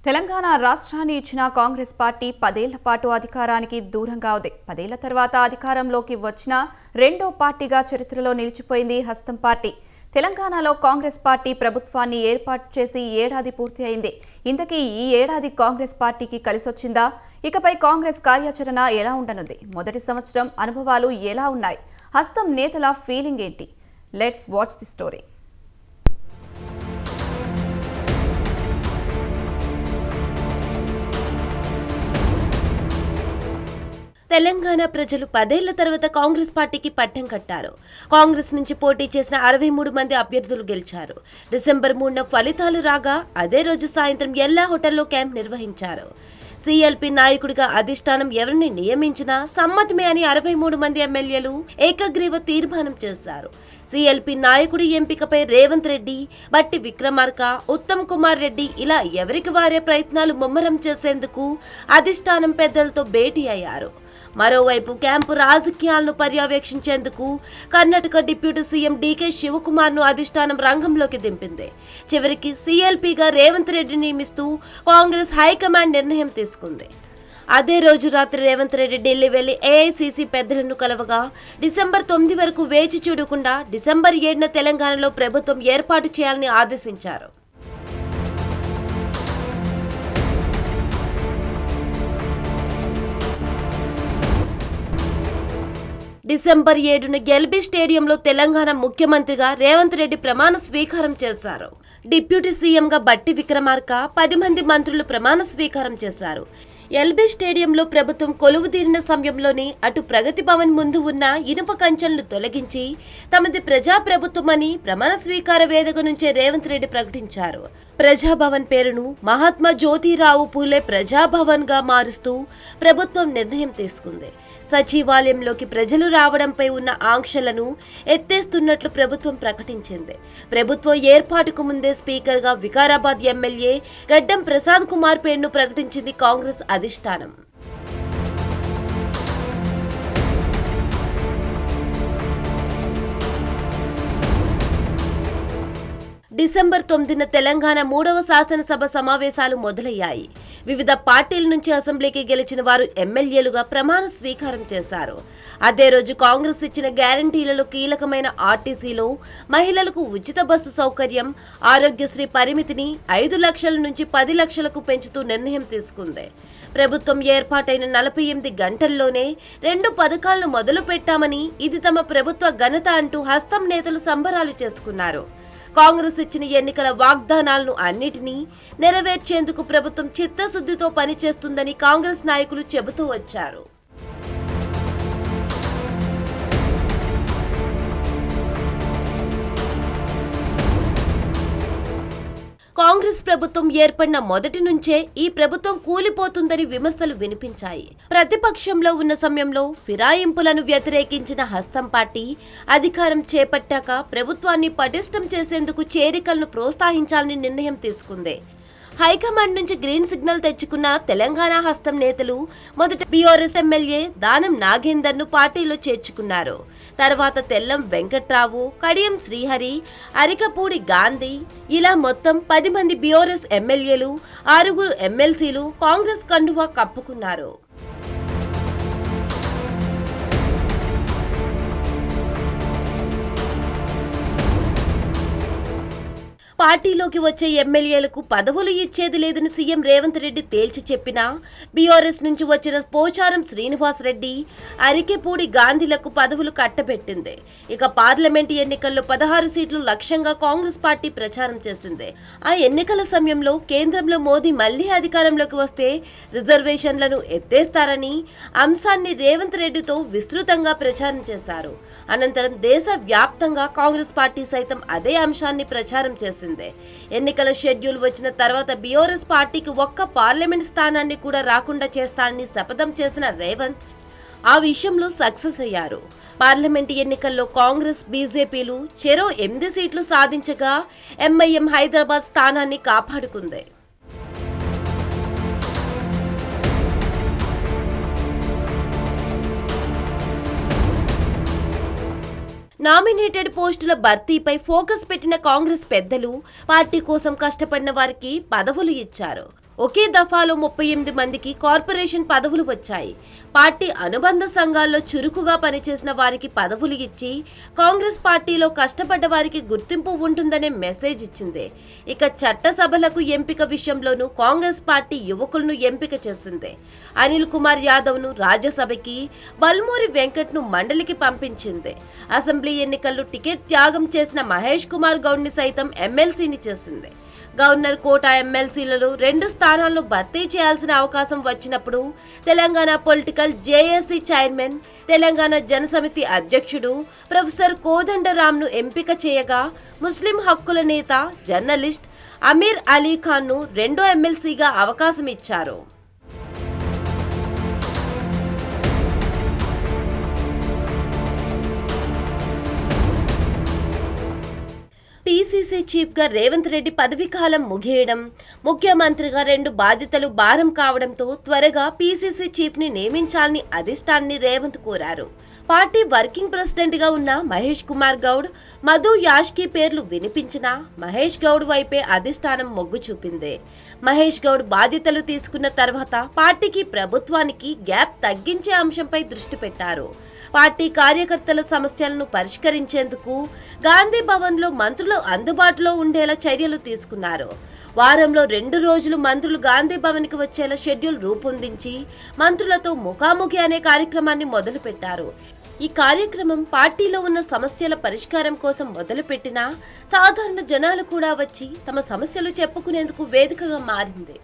తెలంగాణ రాష్ట్రాన్ని ఇచ్చిన కాంగ్రెస్ పార్టీ 10 ఏళ్ల పాటు అధికారానికి దూరంగా ఉంది. 10 ఏళ్ల తర్వాత అధికారంలోకి వచ్చిన రెండో పార్టీగా చరిత్రలో నిలిచిపోయింది హస్తం పార్టీ. తెలంగాణలో కాంగ్రెస్ పార్టీ ప్రభుత్వాన్ని ఏర్పాటు చేసి ఏడాది పూర్తి అయింది. ఇంతకీ ఈ ఏడాది కాంగ్రెస్ పార్టీకి కలిసొచ్చిందా? ఇకపై కాంగ్రెస్ కార్యాచరణ ఎలా ఉండనుంది? మొదటి సంవత్సరం అనుభవాలు ఎలా ఉన్నాయి? హస్తం నేతల ఫీలింగ్ ఏంటి? Let's watch the story. Telangana ప్రజలు 10 ఏళ్ల తర్వాత కాంగ్రెస్ పార్టీకి పట్టం కట్టారు. కాంగ్రెస్ నుంచి పోటీ చేసిన 63 మంది అభ్యర్థులు గెలిచారు. డిసెంబర్ 3న ఫలితాలు రాగా అదే రోజు సాయంత్రం ఎల్లా హోటల్లో క్యాంప్ నిర్వహించారు. సిఎల్పి నాయకుడిగా అధిష్టానం ఎవరిని నియమించినా సమ్మతమే అని 63 మంది ఎమ్మెల్యేలు ఏకగ్రీవ తీర్మానం చేశారు. సిఎల్పి నాయకుడి ఎంపికపై రేవంత్ రెడ్డి, బట్టి విక్రమార్క, ఉత్తమ్ కుమార్ రెడ్డి ఇలా ఎవరికి వారే ప్రయత్నాలు ముమ్మరం చేసేందుకు అధిష్టానం పెద్దలతో భేటీ అయ్యారు. మరోవైపు క్యాంపు రాజకీయాలను పర్యవేక్షించేందుకు కర్ణాటక డిప్యూటీ సీఎం డీకే శివకుమార్ను అధిష్టానం రంగంలోకి దింపింది. చివరికి సిఎల్పిగా రేవంత్ రెడ్డిని నియమిస్తూ కాంగ్రెస్ హైకమాండ్ నిర్ణయం తీసుకుంది. అదే రోజు రాత్రి రేవంత్ రెడ్డి ఢిల్లీ వెళ్లి ఏఐసీసీ పెద్దలను కలవగా డిసెంబర్ 9 వరకు వేచి చూడకుండా డిసెంబర్ 7న తెలంగాణలో ప్రభుత్వం ఏర్పాటు చేయాలని ఆదేశించారు. డిసెంబర్ 7న ఎల్బీ స్టేడియంలో తెలంగాణ ముఖ్యమంత్రిగా రేవంత్ రెడ్డి ప్రమాణ స్వీకారం చేశారు. డిప్యూటీ సీఎంగా బట్టి విక్రమార్క, 10 మంది మంత్రులు ప్రమాణ స్వీకారం చేశారు. ఎల్బీ స్టేడియంలో ప్రభుత్వం కొలువుదీరిన సమయంలోనే అటు ప్రగతి భవన్ ముందు ఉన్న ఇనుప కంచెలను తొలగించి తమది ప్రజాప్రభుత్వమని ప్రమాణ స్వీకార వేదిక నుంచే రేవంత్ రెడ్డి ప్రకటించారు. ప్రజాభవన్ పేరును మహాత్మా జ్యోతిరావు పూలే ప్రజాభవన్ గా మారుస్తూ ప్రభుత్వం నిర్ణయం తీసుకుంది. సచివాలయంలోకి ప్రజలు రావడంపై ఉన్న ఆంక్షలను ఎత్తేస్తున్నట్లు ప్రభుత్వం ప్రకటించింది. ప్రభుత్వం ఏర్పాటుకు ముందే స్పీకర్గా వికారాబాద్ ఎమ్మెల్యే గడ్డం ప్రసాద్ కుమార్ పేరును ప్రకటించింది కాంగ్రెస్ అధిష్టానం. డిసెంబర్ 9న తెలంగాణ 3వ శాసనసభ సమావేశాలు మొదలయ్యాయి. వివిధ పార్టీల నుంచి అసెంబ్లీకి గెలిచిన వారు ఎమ్మెల్యేలుగా ప్రమాణ స్వీకారం చేశారు. అదే రోజు కాంగ్రెస్ ఇచ్చిన గ్యారంటీలలో కీలకమైన ఆర్టీసీలో మహిళలకు ఉచిత బస్సు సౌకర్యం, ఆరోగ్యశ్రీ పరిమితిని 5 లక్షల నుంచి 10 లక్షలకు పెంచుతూ నిర్ణయం తీసుకుంది. ప్రభుత్వం ఏర్పాటైన 48 గంటల్లోనే 2 పథకాలను మొదలు పెట్టామని, ఇది తమ ప్రభుత్వ ఘనత అంటూ హస్తం నేతలు సంబరాలు చేసుకున్నారు. కాంగ్రెస్ ఇచ్చిన ఎన్నికల వాగ్దానాలను అన్నిటినీ నెరవేర్చేందుకు ప్రభుత్వం చిత్తశుద్ధితో పనిచేస్తుందని కాంగ్రెస్ నాయకులు చెబుతూ వచ్చారు. కాంగ్రెస్ ప్రభుత్వం ఏర్పడిన మొదటి నుంచే ఈ ప్రభుత్వం కూలిపోతుందని విమర్శలు వినిపించాయి. ప్రతిపక్షంలో ఉన్న సమయంలో ఫిరాయింపులను వ్యతిరేకించిన హస్తం పార్టీ అధికారం చేపట్టాక ప్రభుత్వాన్ని పటిష్టం చేసేందుకు చేరికలను ప్రోత్సహించాలని నిర్ణయం తీసుకుంది. హైకమాండ్ నుంచి గ్రీన్ సిగ్నల్ తెచ్చుకున్న తెలంగాణ హస్తం నేతలు మొదట బీఆర్ఎస్ ఎమ్మెల్యే దానం నాగేందర్ను పార్టీలో చేర్చుకున్నారు. తర్వాత తెల్లం వెంకట్రావు, కడియం శ్రీహరి, అరికపూడి గాంధీ ఇలా మొత్తం 10 మంది బీఆర్ఎస్ ఎమ్మెల్యేలు, 6 ఎమ్మెల్సీలు కాంగ్రెస్ కండువా కప్పుకున్నారు. పార్టీలోకి వచ్చే ఎమ్మెల్యేలకు పదవులు ఇచ్చేది లేదని సీఎం రేవంత్ రెడ్డి తేల్చి చెప్పినా బీఆర్ఎస్ నుంచి వచ్చిన పోచారం శ్రీనివాస్ రెడ్డి, అరికెపూడి గాంధీలకు పదవులు కట్టబెట్టింది. ఇక పార్లమెంటు ఎన్నికల్లో 16 సీట్లు లక్ష్యంగా కాంగ్రెస్ పార్టీ ప్రచారం చేసింది. ఆ ఎన్నికల సమయంలో కేంద్రంలో మోదీ మళ్లీ అధికారంలోకి వస్తే రిజర్వేషన్లను ఎత్తేస్తారని అంశాన్ని రేవంత్ రెడ్డితో విస్తృతంగా ప్రచారం చేశారు. అనంతరం దేశ వ్యాప్తంగా కాంగ్రెస్ పార్టీ సైతం అదే అంశాన్ని ప్రచారం చేసింది. ఎన్నికల షెడ్యూల్ వచ్చిన తర్వాత బీఆర్ఎస్ పార్టీకి ఒక్క పార్లమెంట్ స్థానాన్ని కూడా రాకుండా చేస్తానని శపథం చేసిన రేవంత్ ఆ విషయంలో సక్సెస్ అయ్యారు. పార్లమెంట్ ఎన్నికల్లో కాంగ్రెస్, బీజేపీలు చెరో 8 సీట్లు సాధించగా ఎంఐఎం హైదరాబాద్ స్థానాన్ని కాపాడుకుంది. నామినేటెడ్ పోస్టుల భర్తీపై ఫోకస్ పెట్టిన కాంగ్రెస్ పెద్దలు పార్టీ కోసం కష్టపడిన వారికి పదవులు ఇచ్చారు. ఒకే దఫాలో 38 మందికి కార్పొరేషన్ పదవులు వచ్చాయి. పార్టీ అనుబంధ సంఘాల్లో చురుకుగా పనిచేసిన వారికి పదవులు ఇచ్చి కాంగ్రెస్ పార్టీలో కష్టపడ్డ వారికి గుర్తింపు ఉంటుందనే మెసేజ్ ఇచ్చింది. ఇక చట్టసభలకు ఎంపిక విషయంలోనూ కాంగ్రెస్ పార్టీ యువకులను ఎంపిక చేసింది. అనిల్ కుమార్ యాదవ్ను రాజ్యసభకి, బల్మూరి వెంకట్ను మండలికి పంపించింది. అసెంబ్లీ ఎన్నికల్లో టికెట్ త్యాగం చేసిన మహేష్ కుమార్ గౌడ్ని సైతం ఎమ్మెల్సీని చేసింది. గవర్నర్ కోట ఎమ్మెల్సీలలో 2 స్థానాలను భర్తీ చేయాల్సిన అవకాశం వచ్చినప్పుడు Telangana political JAC chairman, Telangana Janasamithi అధ్యక్షుడు ప్రొఫెసర్ కోదండరాంను ఎంపిక చేయగా ముస్లిం హక్కుల నేత, జర్నలిస్ట్ అమీర్ అలీ ఖాన్ను 2వ ఎమ్మెల్సీగా అవకాశం ఇచ్చారు. పీసీసీ చీఫ్గా రేవంత్ రెడ్డి పదవీకాలం ముగియడం, ముఖ్యమంత్రిగా 2 బాధ్యతలు భారం కావడంతో త్వరగా పీసీసీ చీఫ్ని నియమించాలని అధిష్టాన్ని రేవంత్ కోరారు. పార్టీ వర్కింగ్ ప్రెసిడెంట్గా ఉన్న మహేష్ కుమార్ గౌడ్, మధు యాష్కి పేర్లు వినిపించినా మహేష్ గౌడ్ వైపే అధిష్టానం మొగ్గు చూపింది. మహేష్ గౌడ్ బాధ్యతలు తీసుకున్న తర్వాత పార్టీకి, ప్రభుత్వానికి గ్యాప్ తగ్గించే అంశంపై దృష్టి పెట్టారు. పార్టీ కార్యకర్తల సమస్యలను పరిష్కరించేందుకు గాంధీ భవన్లో మంత్రులు అందుబాటులో ఉండేలా చర్యలు తీసుకున్నారు. వారంలో 2 రోజులు మంత్రులు గాంధీ భవన్కి వచ్చేలా షెడ్యూల్ రూపొందించి మంత్రులతో ముఖాముఖి అనే కార్యక్రమాన్ని మొదలుపెట్టారు. ఈ కార్యక్రమం పార్టీలో ఉన్న సమస్యల పరిష్కారం కోసం మొదలుపెట్టినా సాధారణ జనాలు కూడా వచ్చి తమ సమస్యలు చెప్పుకునేందుకు వేదికగా మారింది.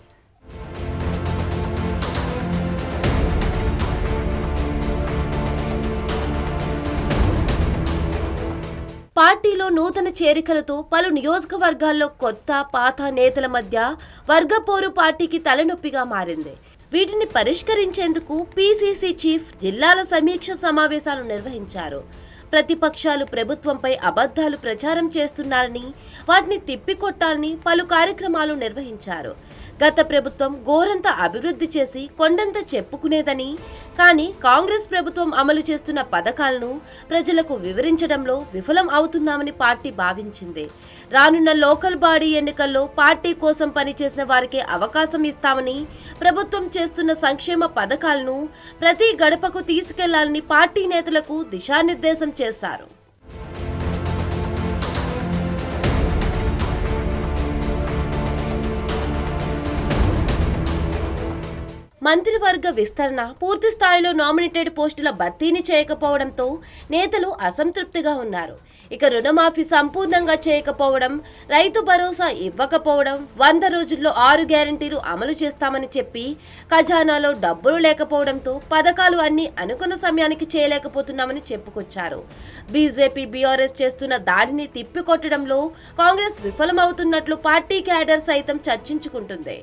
పార్టీలో నూతన చేరికలతో పలు నియోజకవర్గాల్లో కొత్త, పాత నేతల మధ్య వర్గపోరు పార్టీకి తలనొప్పిగా మారింది. వీటిని పరిష్కరించేందుకు పీసీసీ చీఫ్ జిల్లాల సమీక్ష సమావేశాలు నిర్వహించారు. ప్రతిపక్షాలు ప్రభుత్వంపై అబద్ధాలు ప్రచారం చేస్తున్నారని, వాటిని తిప్పికొట్టాలని పలు కార్యక్రమాలు నిర్వహించారు. గత ప్రభుత్వం గోరంత అభివృద్ధి చేసి కొండంత చెప్పుకునేదని, కానీ కాంగ్రెస్ ప్రభుత్వం అమలు చేస్తున్న పథకాలను ప్రజలకు వివరించడంలో విఫలం అవుతున్నామని పార్టీ భావించింది. రానున్న లోకల్ బాడీ ఎన్నికల్లో పార్టీ కోసం పనిచేసిన వారికి అవకాశం ఇస్తామని, ప్రభుత్వం చేస్తున్న సంక్షేమ పథకాలను ప్రతి గడపకు తీసుకెళ్లాలని పార్టీ నేతలకు దిశానిర్దేశం చేశారు. మంత్రివర్గ విస్తరణ, పూర్తి స్థాయిలో నామినేటెడ్ పోస్టుల భర్తీని చేయకపోవడంతో నేతలు అసంతృప్తిగా ఉన్నారు. ఇక రుణమాఫీ సంపూర్ణంగా చేయకపోవడం, రైతు భరోసా ఇవ్వకపోవడం, 100 రోజుల్లో 6 గ్యారంటీలు అమలు చేస్తామని చెప్పి ఖజానాలో డబ్బులు లేకపోవడంతో పథకాలు అన్ని అనుకున్న సమయానికి చేయలేకపోతున్నామని చెప్పుకొచ్చారు. బీజేపీ, బీఆర్ఎస్ చేస్తున్న దాడిని తిప్పికొట్టడంలో కాంగ్రెస్ విఫలమవుతున్నట్లు పార్టీ క్యాడర్ సైతం చర్చించుకుంటుంది.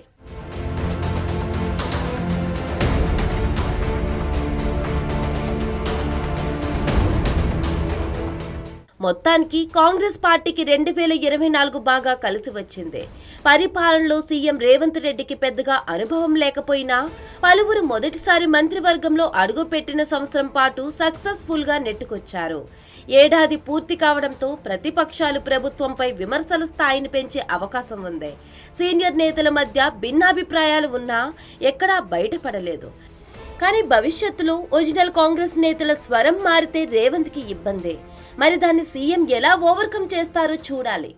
మొత్తానికి కాంగ్రెస్ పార్టీకి 2024 బాగా కలిసి వచ్చింది. పరిపాలనలో సీఎం రేవంత్ రెడ్డికి పెద్దగా అనుభవం లేకపోయినా పలువురు మొదటిసారి మంత్రివర్గంలో అడుగుపెట్టిన సంవత్సరం పాటు సక్సెస్ఫుల్ గా నెట్టుకొచ్చారు. ఏడాది పూర్తి కావడంతో ప్రతిపక్షాలు ప్రభుత్వంపై విమర్శల స్థాయిని పెంచే అవకాశం ఉంది. సీనియర్ నేతల మధ్య భిన్నాభిప్రాయాలు ఉన్నా ఎక్కడా బయటపడలేదు. కానీ భవిష్యత్తులో ఒరిజినల్ కాంగ్రెస్ నేతల స్వరం మారితే రేవంత్కి ఇబ్బందే. మరి దాన్ని సీఎం ఎలా ఓవర్కమ్ చేస్తారో చూడాలి.